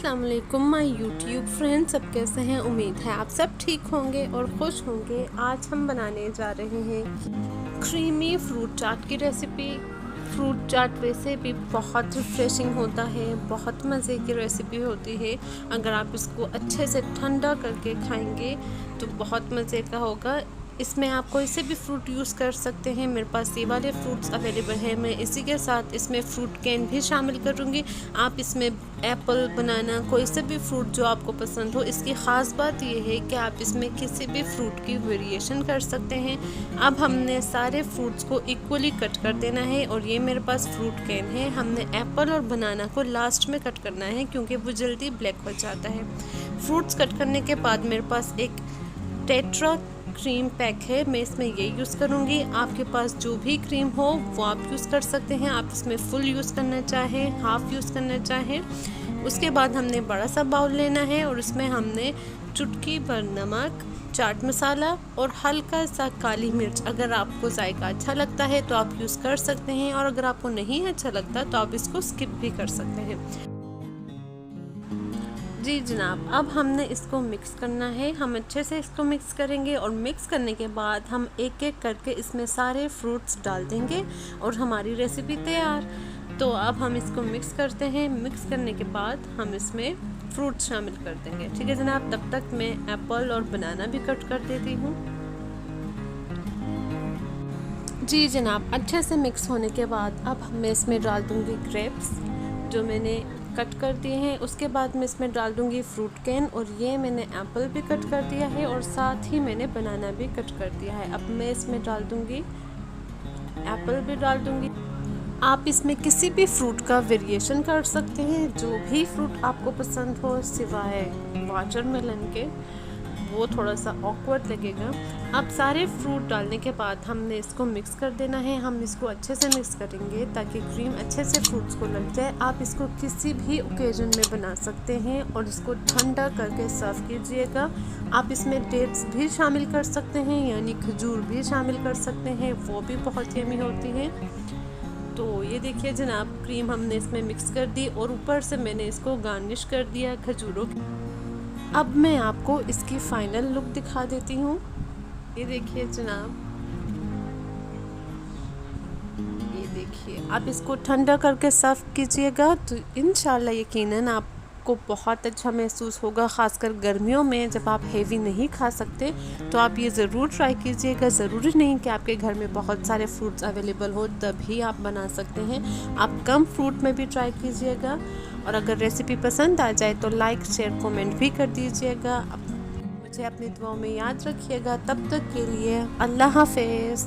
अस्सलाम वालेकुम my YouTube friends, सब कैसे हैं। उम्मीद है आप सब ठीक होंगे और खुश होंगे। आज हम बनाने जा रहे हैं क्रीमी फ्रूट चाट की रेसिपी। फ्रूट चाट वैसे भी बहुत रिफ्रेशिंग होता है, बहुत मज़े की रेसिपी होती है। अगर आप इसको अच्छे से ठंडा करके खाएंगे तो बहुत मज़े का होगा। इसमें आप कोई से भी फ्रूट यूज़ कर सकते हैं। मेरे पास ये वाले फ्रूट्स अवेलेबल हैं। मैं इसी के साथ इसमें फ्रूट कैन भी शामिल करूँगी। आप इसमें एप्पल, बनाना, कोई से भी फ्रूट जो आपको पसंद हो। इसकी ख़ास बात यह है कि आप इसमें किसी भी फ्रूट की वेरिएशन कर सकते हैं। अब हमने सारे फ्रूट्स को इक्वली कट कर देना है और ये मेरे पास फ्रूट कैन है। हमने एप्पल और बनाना को लास्ट में कट करना है क्योंकि वो जल्दी ब्लैक हो जाता है। फ्रूट्स कट करने के बाद मेरे पास एक टेट्रा क्रीम पैक है, मैं इसमें ये यूज़ करूँगी। आपके पास जो भी क्रीम हो वो आप यूज़ कर सकते हैं। आप इसमें फुल यूज़ करना चाहें, हाफ़ यूज़ करना चाहें। उसके बाद हमने बड़ा सा बाउल लेना है और उसमें हमने चुटकी भर नमक, चाट मसाला और हल्का सा काली मिर्च। अगर आपको जायका अच्छा लगता है तो आप यूज़ कर सकते हैं और अगर आपको नहीं अच्छा लगता तो आप इसको स्किप भी कर सकते हैं। जी जनाब, अब हमने इसको मिक्स करना है। हम अच्छे से इसको मिक्स करेंगे और मिक्स करने के बाद हम एक एक करके इसमें सारे फ्रूट्स डाल देंगे और हमारी रेसिपी तैयार। तो अब हम इसको मिक्स करते हैं। मिक्स करने के बाद हम इसमें फ्रूट्स शामिल कर देंगे। ठीक है जनाब, तब तक मैं एप्पल और बनाना भी कट कर देती हूँ। जी जनाब, अच्छे से मिक्स होने के बाद अब मैं इसमें डाल दूँगी ग्रेप्स जो मैंने कट कर दिए हैं। उसके बाद मैं इसमें डाल दूँगी फ्रूट कैन और ये मैंने एप्पल भी कट कर दिया है और साथ ही मैंने बनाना भी कट कर दिया है। अब मैं इसमें डाल दूँगी एप्पल भी डाल दूँगी। आप इसमें किसी भी फ्रूट का वेरिएशन कर सकते हैं, जो भी फ्रूट आपको पसंद हो सिवाय वाटरमेलन के, वो थोड़ा सा ऑकवर्ड लगेगा। अब सारे फ्रूट डालने के बाद हमने इसको मिक्स कर देना है। हम इसको अच्छे से मिक्स करेंगे ताकि क्रीम अच्छे से फ्रूट्स को लग जाए। आप इसको किसी भी ओकेजन में बना सकते हैं और इसको ठंडा करके सर्व कीजिएगा। आप इसमें डेट्स भी शामिल कर सकते हैं, यानी खजूर भी शामिल कर सकते हैं, वो भी बहुत यमी होती है। तो ये देखिए जनाब, क्रीम हमने इसमें मिक्स कर दी और ऊपर से मैंने इसको गार्निश कर दिया खजूरों की। अब मैं आपको इसकी फाइनल लुक दिखा देती हूँ। ये देखिए जनाब, ये देखिए। आप इसको ठंडा करके सर्व कीजिएगा तो इंशाल्लाह यकीनन आपको बहुत अच्छा महसूस होगा। ख़ासकर गर्मियों में जब आप हेवी नहीं खा सकते तो आप ये ज़रूर ट्राई कीजिएगा। ज़रूरी नहीं कि आपके घर में बहुत सारे फ्रूट्स अवेलेबल हो तभी आप बना सकते हैं। आप कम फ्रूट में भी ट्राई कीजिएगा और अगर रेसिपी पसंद आ जाए तो लाइक, शेयर, कमेंट भी कर दीजिएगा। मुझे अपनी दुआओं में याद रखिएगा। तब तक के लिए अल्लाह हाफ़िज़।